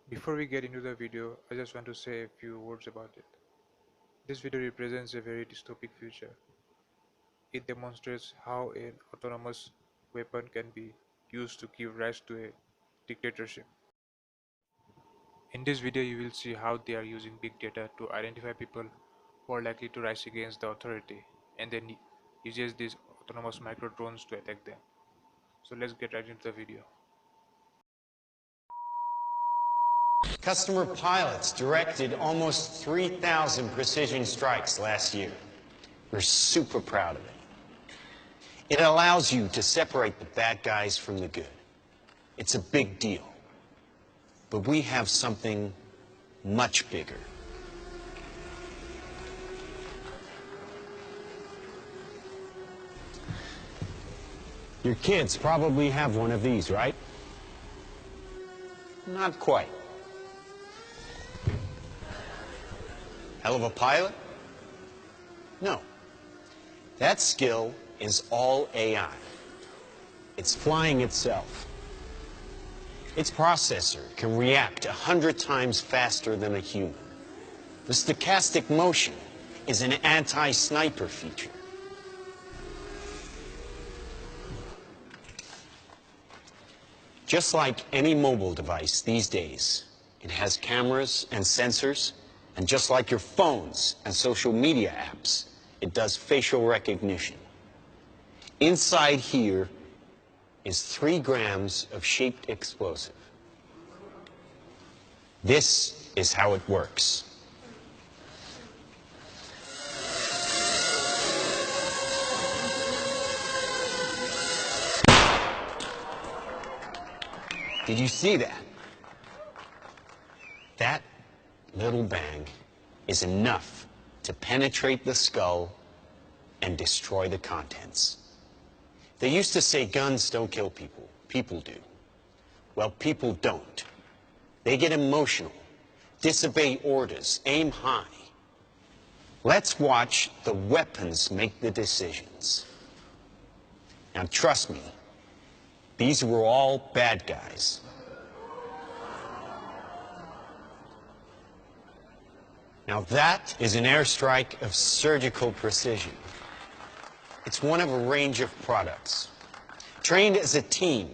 Before we get into the video, I just want to say a few words about it. This video represents a very dystopic future. It demonstrates how an autonomous weapon can be used to give rise to a dictatorship. In this video, you will see how they are using big data to identify people who are likely to rise against the authority and then uses these autonomous micro drones to attack them. So let's get right into the video. Customer pilots directed almost 3,000 precision strikes last year. We're super proud of it. It allows you to separate the bad guys from the good. It's a big deal. But we have something much bigger. Your kids probably have one of these, right? Not quite. Hell of a pilot? No. That skill is all AI. It's flying itself. Its processor can react 100 times faster than a human. The stochastic motion is an anti-sniper feature. Just like any mobile device these days, it has cameras and sensors, and just like your phones and social media apps, it does facial recognition. Inside here is 3 grams of shaped explosive. This is how it works. Did you see that? That little bang is enough to penetrate the skull and destroy the contents. They used to say guns don't kill people. People do. Well, people don't. They get emotional, disobey orders, aim high. Let's watch the weapons make the decisions. Now, trust me, these were all bad guys. Now that is an airstrike of surgical precision. It's one of a range of products. Trained as a team,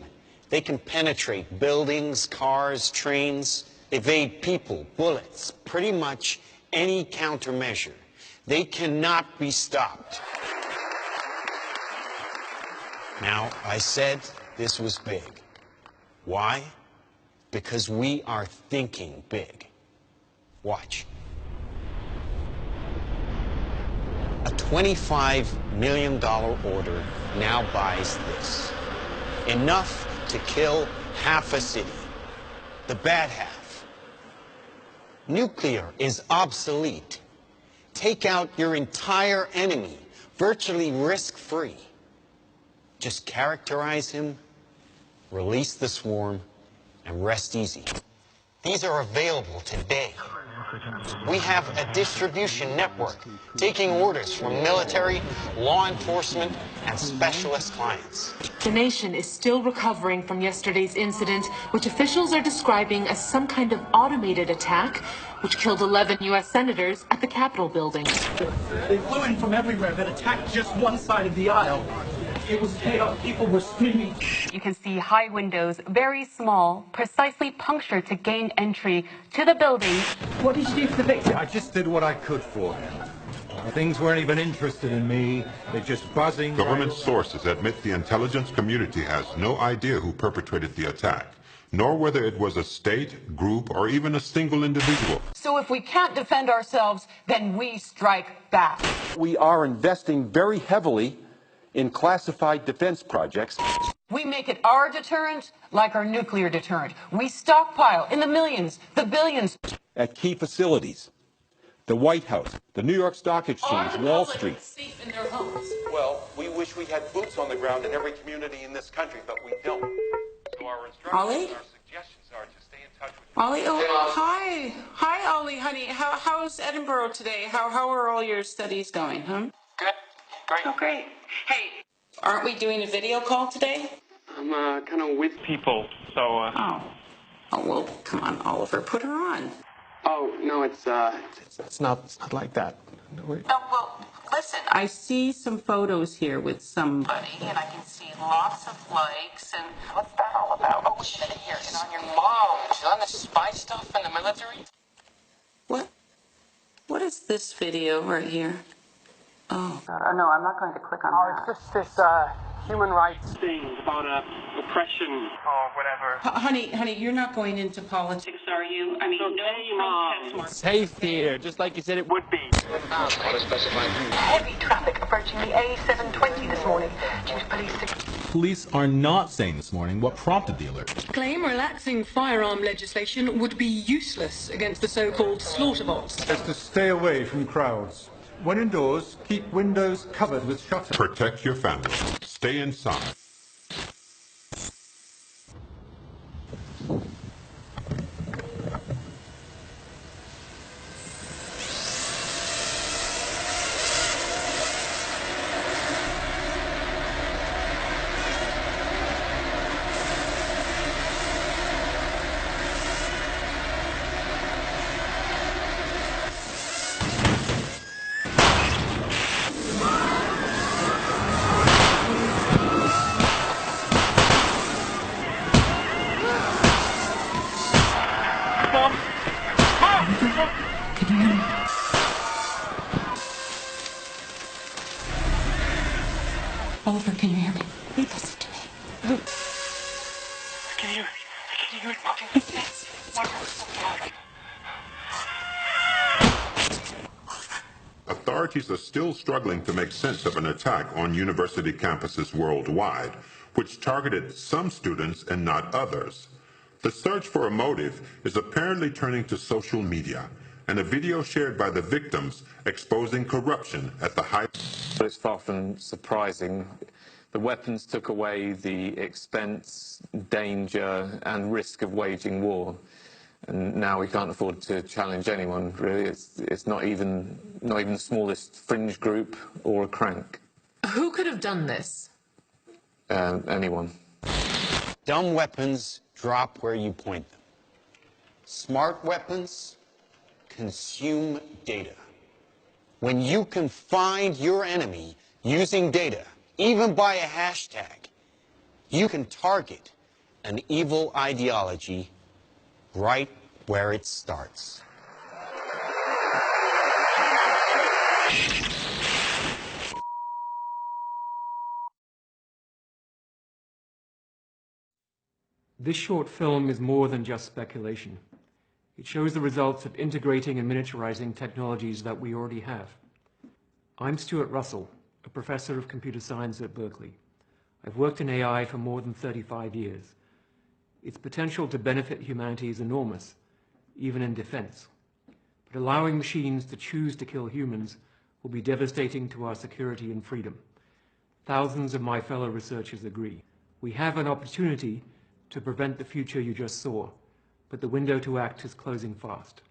they can penetrate buildings, cars, trains, evade people, bullets, pretty much any countermeasure. They cannot be stopped. Now, I said this was big. Why? Because we are thinking big. Watch. A $25 million order now buys this. Enough to kill half a city. The bad half. Nuclear is obsolete. Take out your entire enemy, virtually risk-free. Just characterize him, release the swarm, and rest easy. These are available today. We have a distribution network taking orders from military, law enforcement, and specialist clients. The nation is still recovering from yesterday's incident, which officials are describing as some kind of automated attack, which killed 11 U.S. senators at the Capitol building. They flew in from everywhere that attacked just one side of the aisle. It was chaos. People were screaming. You can see high windows, very small, precisely punctured to gain entry to the building. What did you do for the victim? I just did what I could for him. Things weren't even interested in me. They're just buzzing. Government sources admit the intelligence community has no idea who perpetrated the attack, nor whether it was a state, group, or even a single individual. So if we can't defend ourselves, then we strike back. We are investing very heavily in classified defense projects. We make it our deterrent like our nuclear deterrent. We stockpile in the millions, the billions. At key facilities, the White House, the New York Stock Exchange, Wall Street. Safe in their homes. Well, we wish we had boots on the ground in every community in this country, but we don't. So our instructions, Ollie? our suggestions are to stay in touch with Ollie, oh, hi. Hi, Ollie, honey. How's Edinburgh today? How are all your studies going, huh? Good. Great. Oh, great. Hey, aren't we doing a video call today? I'm kind of with people, so... Oh, well, Come on, Oliver, put her on. Oh, no, it's not like that. No, Oh, well, listen, I see some photos here with somebody, and I can see lots of likes, and what's that all about? Oh, wait a minute here, and on your Mom, she's on the spy stuff in the military? What? What is this video right here? Oh, no, I'm not going to click on that. It's just this, human rights thing about, oppression or whatever. Honey, you're not going into politics, are you? I mean, no protest Safe here, just like you said it would be. Heavy traffic approaching the A720 this morning. Due to police. Police are not saying this morning what prompted the alert. Claim relaxing firearm legislation would be useless against the so-called slaughter bots. Is to stay away from crowds. When indoors, keep windows covered with shutters. Protect your family. Stay inside. Oliver, can you hear me? Listen to me. I can hear it, Mom. Yes. Authorities are still struggling to make sense of an attack on university campuses worldwide, which targeted some students and not others. The search for a motive is apparently turning to social media, and a video shared by the victims exposing corruption at the height. But it's far from surprising. The weapons took away the expense, danger, and risk of waging war. And now we can't afford to challenge anyone, really. It's not even the smallest fringe group or a crank. Who could have done this? Anyone. Dumb weapons drop where you point them. Smart weapons consume data. When you can find your enemy using data, even by a hashtag, you can target an evil ideology right where it starts. This short film is more than just speculation. It shows the results of integrating and miniaturizing technologies that we already have. I'm Stuart Russell, a professor of computer science at Berkeley. I've worked in AI for more than 35 years. Its potential to benefit humanity is enormous, even in defense. But allowing machines to choose to kill humans will be devastating to our security and freedom. Thousands of my fellow researchers agree. We have an opportunity to prevent the future you just saw, but the window to act is closing fast.